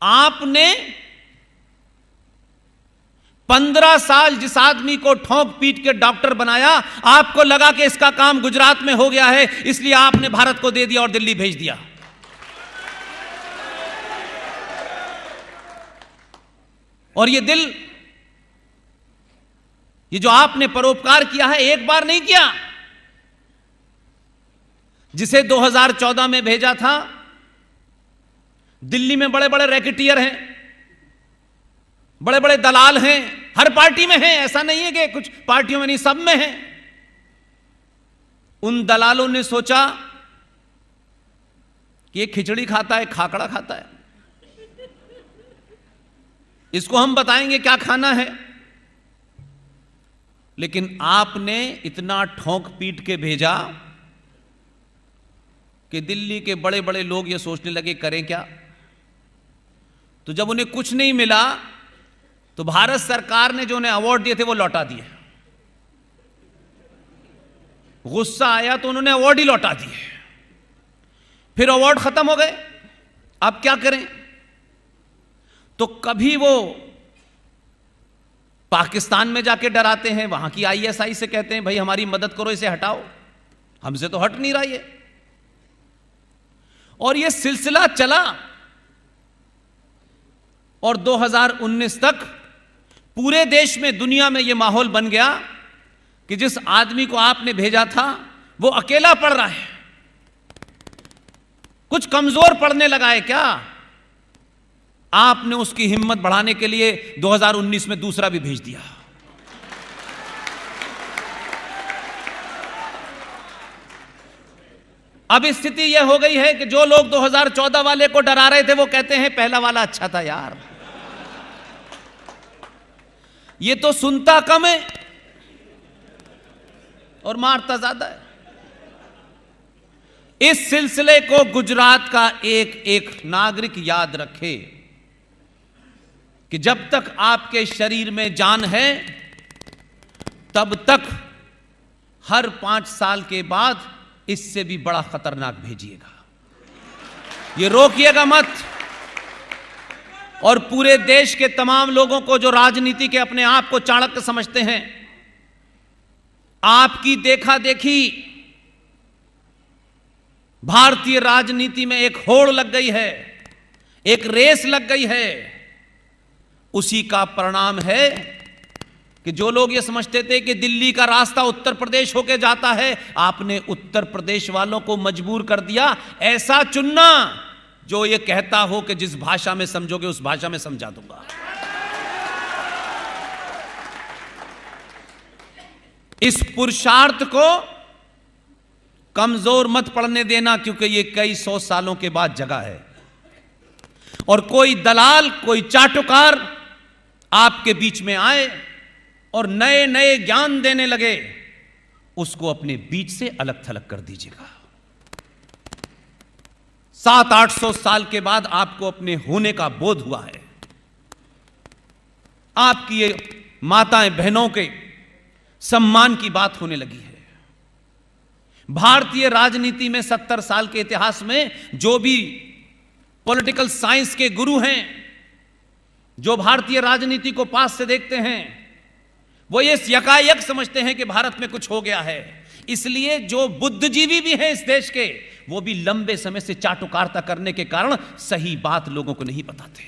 आपने 15 साल जिस आदमी को ठोंक पीट के डॉक्टर बनाया, आपको लगा कि इसका काम गुजरात में हो गया है, इसलिए आपने भारत को दे दिया और दिल्ली भेज दिया। और ये दिल, ये जो आपने परोपकार किया है, एक बार नहीं किया। जिसे 2014 में भेजा था, दिल्ली में बड़े बड़े रैकेटियर हैं, बड़े बड़े दलाल हैं, हर पार्टी में हैं, ऐसा नहीं है कि कुछ पार्टियों में नहीं, सब में हैं। उन दलालों ने सोचा कि ये खिचड़ी खाता है, खाकड़ा खाता है, इसको हम बताएंगे क्या खाना है। लेकिन आपने इतना ठोंक पीट के भेजा कि दिल्ली के बड़े बड़े लोग ये सोचने लगे करें क्या। तो जब उन्हें कुछ नहीं मिला तो भारत सरकार ने जो उन्हें अवार्ड दिए थे वो लौटा दिए। गुस्सा आया तो उन्होंने अवार्ड ही लौटा दिए। फिर अवार्ड खत्म हो गए, अब क्या करें। तो कभी वो पाकिस्तान में जाके डराते हैं, वहां की आईएसआई से कहते हैं भाई हमारी मदद करो, इसे हटाओ, हमसे तो हट नहीं रहा ये। और ये सिलसिला चला और 2019 तक पूरे देश में, दुनिया में यह माहौल बन गया कि जिस आदमी को आपने भेजा था वो अकेला पड़ रहा है, कुछ कमजोर पड़ने लगा है क्या। आपने उसकी हिम्मत बढ़ाने के लिए 2019 में दूसरा भी भेज दिया। अब स्थिति यह हो गई है कि जो लोग 2014 वाले को डरा रहे थे वो कहते हैं पहला वाला अच्छा था यार, ये तो सुनता कम है और मारता ज्यादा है। इस सिलसिले को गुजरात का एक एक नागरिक याद रखे कि जब तक आपके शरीर में जान है तब तक हर 5 साल के बाद इससे भी बड़ा खतरनाक भेजिएगा, ये रोकिएगा मत। और पूरे देश के तमाम लोगों को जो राजनीति के अपने आप को चाणक्य समझते हैं, आपकी देखा देखी भारतीय राजनीति में एक होड़ लग गई है, एक रेस लग गई है। उसी का परिणाम है कि जो लोग ये समझते थे कि दिल्ली का रास्ता उत्तर प्रदेश होके जाता है, आपने उत्तर प्रदेश वालों को मजबूर कर दिया ऐसा चुनना जो ये कहता हो कि जिस भाषा में समझोगे उस भाषा में समझा दूंगा। इस पुरुषार्थ को कमजोर मत पड़ने देना, क्योंकि ये कई 100 सालों के बाद जगा है। और कोई दलाल, कोई चाटुकार आपके बीच में आए और नए नए ज्ञान देने लगे, उसको अपने बीच से अलग थलग कर दीजिएगा। 700-800 साल के बाद आपको अपने होने का बोध हुआ है। आपकी ये माताएं बहनों के सम्मान की बात होने लगी है। भारतीय राजनीति में 70 साल के इतिहास में जो भी पॉलिटिकल साइंस के गुरु हैं, जो भारतीय राजनीति को पास से देखते हैं, वो ये यकायक समझते हैं कि भारत में कुछ हो गया है। इसलिए जो बुद्धिजीवी भी हैं इस देश के, वो भी लंबे समय से चाटुकारिता करने के कारण सही बात लोगों को नहीं बताते।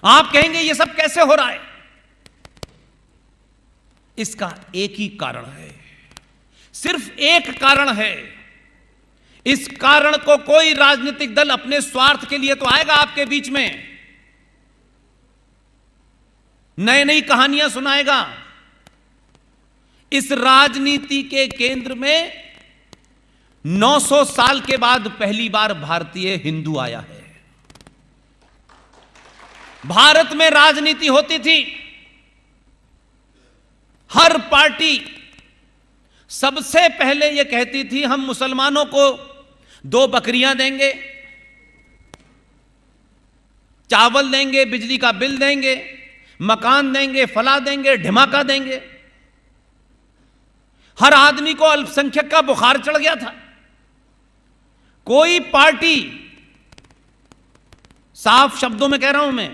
आप कहेंगे ये सब कैसे हो रहा है? इसका एक ही कारण है, सिर्फ एक कारण है। इस कारण को कोई राजनीतिक दल अपने स्वार्थ के लिए तो आएगा आपके बीच में, नई नई कहानियां सुनाएगा। इस राजनीति के केंद्र में 900 साल के बाद पहली बार भारतीय हिंदू आया है। भारत में राजनीति होती थी, हर पार्टी सबसे पहले यह कहती थी हम मुसलमानों को 2 बकरियां देंगे, चावल देंगे, बिजली का बिल देंगे, मकान देंगे, फला देंगे, ढिमाका देंगे। हर आदमी को अल्पसंख्यक का बुखार चढ़ गया था। कोई पार्टी साफ शब्दों में कह रहा हूं मैं,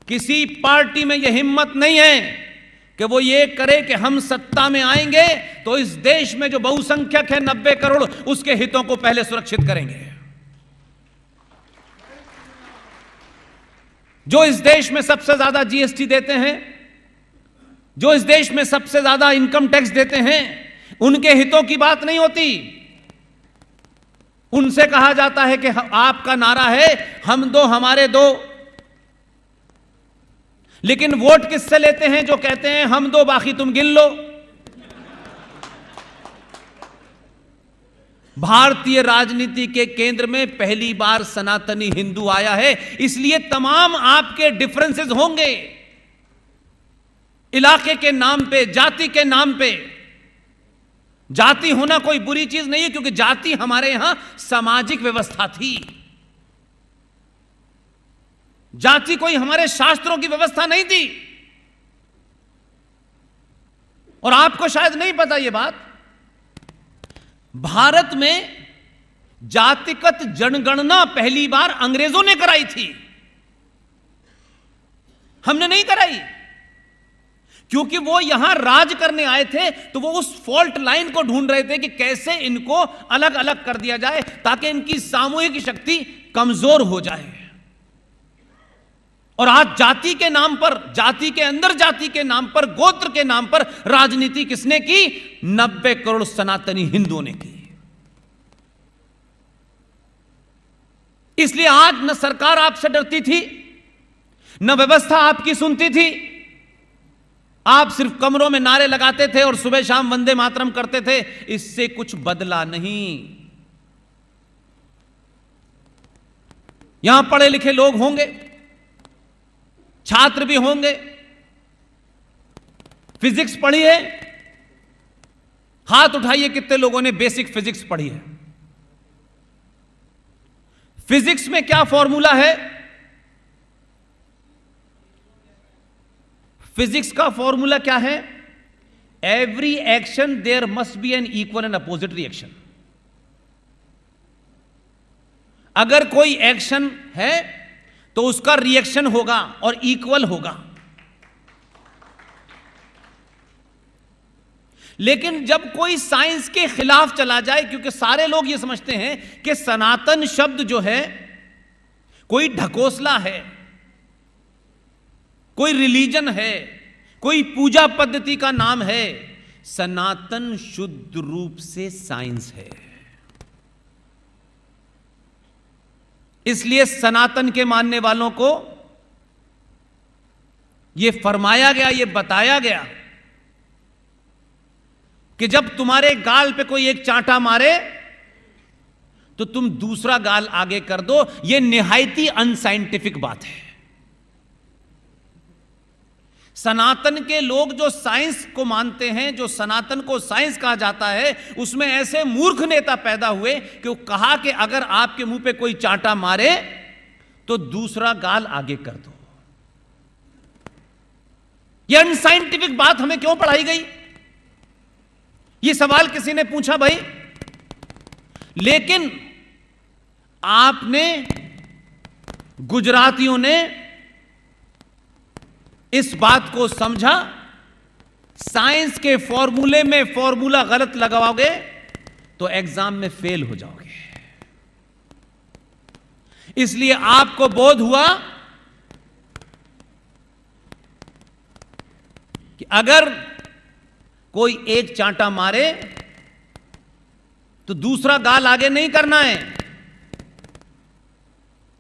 किसी पार्टी में यह हिम्मत नहीं है कि वो ये करे कि हम सत्ता में आएंगे तो इस देश में जो बहुसंख्यक है 90 करोड़, उसके हितों को पहले सुरक्षित करेंगे। जो इस देश में सबसे ज्यादा जीएसटी देते हैं, जो इस देश में सबसे ज्यादा इनकम टैक्स देते हैं, उनके हितों की बात नहीं होती। उनसे कहा जाता है कि आपका नारा है हम दो हमारे दो, लेकिन वोट किससे लेते हैं? जो कहते हैं हम दो बाकी तुम गिन लो। भारतीय राजनीति के केंद्र में पहली बार सनातनी हिंदू आया है, इसलिए तमाम आपके डिफरेंसेस होंगे इलाके के नाम पे, जाति के नाम पे। जाति होना कोई बुरी चीज नहीं है, क्योंकि जाति हमारे यहां सामाजिक व्यवस्था थी। जाति कोई हमारे शास्त्रों की व्यवस्था नहीं थी। और आपको शायद नहीं पता यह बात, भारत में जातिगत जनगणना पहली बार अंग्रेजों ने कराई थी, हमने नहीं कराई। क्योंकि वो यहां राज करने आए थे, तो वो उस फॉल्ट लाइन को ढूंढ रहे थे कि कैसे इनको अलग अलग कर दिया जाए ताकि इनकी सामूहिक शक्ति कमजोर हो जाए। और आज जाति के नाम पर, जाति के अंदर जाति के नाम पर, गोत्र के नाम पर राजनीति किसने की? 90 करोड़ सनातनी हिंदुओं ने की। इसलिए आज न सरकार आपसे डरती थी, न व्यवस्था आपकी सुनती थी। आप सिर्फ कमरों में नारे लगाते थे और सुबह शाम वंदे मातरम करते थे, इससे कुछ बदला नहीं। यहां पढ़े लिखे लोग होंगे, छात्र भी होंगे। फिजिक्स पढ़ी है? हाथ उठाइए कितने लोगों ने बेसिक फिजिक्स पढ़ी है। फिजिक्स में क्या फॉर्मूला है? फिजिक्स का फॉर्मूला क्या है? Every action there must be an equal and opposite reaction. अगर कोई एक्शन है तो उसका रिएक्शन होगा और इक्वल होगा। लेकिन जब कोई साइंस के खिलाफ चला जाए, क्योंकि सारे लोग ये समझते हैं कि सनातन शब्द जो है कोई ढकोसला है, कोई रिलीजन है, कोई पूजा पद्धति का नाम है। सनातन शुद्ध रूप से साइंस है। इसलिए सनातन के मानने वालों को यह फरमाया गया, यह बताया गया कि जब तुम्हारे गाल पे कोई एक चांटा मारे तो तुम दूसरा गाल आगे कर दो। यह निहायती अनसाइंटिफिक बात है। सनातन के लोग जो साइंस को मानते हैं, जो सनातन को साइंस कहा जाता है, उसमें ऐसे मूर्ख नेता पैदा हुए कि वो कहा कि अगर आपके मुंह पे कोई चांटा मारे तो दूसरा गाल आगे कर दो। यह अनसाइंटिफिक बात हमें क्यों पढ़ाई गई? यह सवाल किसी ने पूछा भाई। लेकिन आपने, गुजरातियों ने इस बात को समझा, साइंस के फॉर्मूले में फॉर्मूला गलत लगाओगे तो एग्जाम में फेल हो जाओगे। इसलिए आपको बोध हुआ कि अगर कोई एक चांटा मारे तो दूसरा गाल आगे नहीं करना है।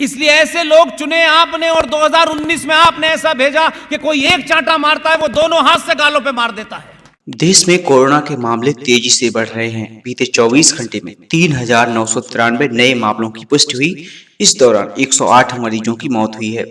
इसलिए ऐसे लोग चुने आपने, और 2019 में आपने ऐसा भेजा कि कोई एक चांटा मारता है वो दोनों हाथ से गालों पे मार देता है। देश में कोरोना के मामले तेजी से बढ़ रहे हैं। बीते 24 घंटे में 3,993 नए मामलों की पुष्टि हुई। इस दौरान 108 मरीजों की मौत हुई है।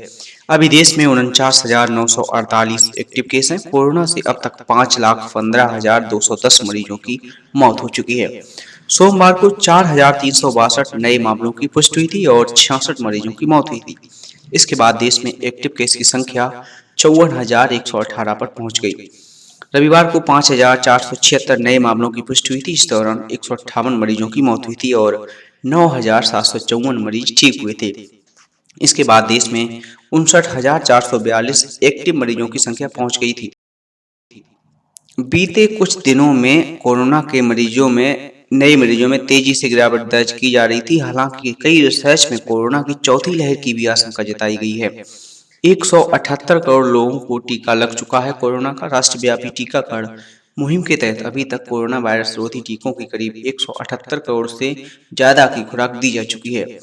अभी देश में 49,948 एक्टिव केस हैं। कोरोना से अब तक 5,15,210 मरीजों की मौत हो चुकी है। सोमवार को 4,362 नए मामलों की पुष्टि हुई थी और 66 मरीजों की मौत हुई थी। इसके बाद देश में एक्टिव केस की संख्या 54,118 पर पहुंच गई। रविवार को 5,476 नए मामलों की पुष्टि हुई थी। इस दौरान 158 मरीजों की मौत हुई थी और 9,754 मरीज ठीक हुए थे। इसके बाद देश में 59,442 एक्टिव मरीजों की संख्या पहुंच गई थी। बीते कुछ दिनों में कोरोना के नए मरीजों में तेजी से गिरावट दर्ज की जा रही थी। हालांकि कई रिसर्च में कोरोना की चौथी लहर की भी आशंका जताई गई है। 178 करोड़ लोगों को टीका लग चुका है। कोरोना का राष्ट्रव्यापी टीकाकरण मुहिम के तहत अभी तक कोरोना वायरस रोधी टीकों की करीब 178 करोड़ से ज्यादा की खुराक दी जा चुकी है।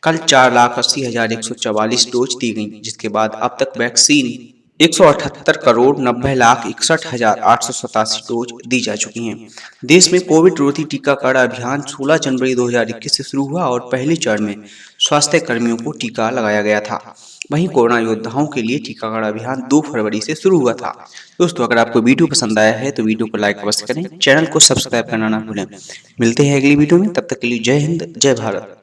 कल 4,80,144 डोज दी गई, जिसके बाद अब तक वैक्सीन 178 करोड़ 90,61,887 डोज दी जा चुकी हैं। देश में कोविड रोधी टीकाकरण अभियान 16 जनवरी 2021 से शुरू हुआ और पहले चरण में स्वास्थ्य कर्मियों को टीका लगाया गया था। वहीं कोरोना योद्धाओं के लिए टीकाकरण अभियान 2 फरवरी से शुरू हुआ था। दोस्तों, अगर आपको वीडियो पसंद आया है तो वीडियो को लाइक अवश्य करें, चैनल को सब्सक्राइब करना ना भूलें। मिलते हैं अगली वीडियो में, तब तक के लिए जय हिंद, जय भारत।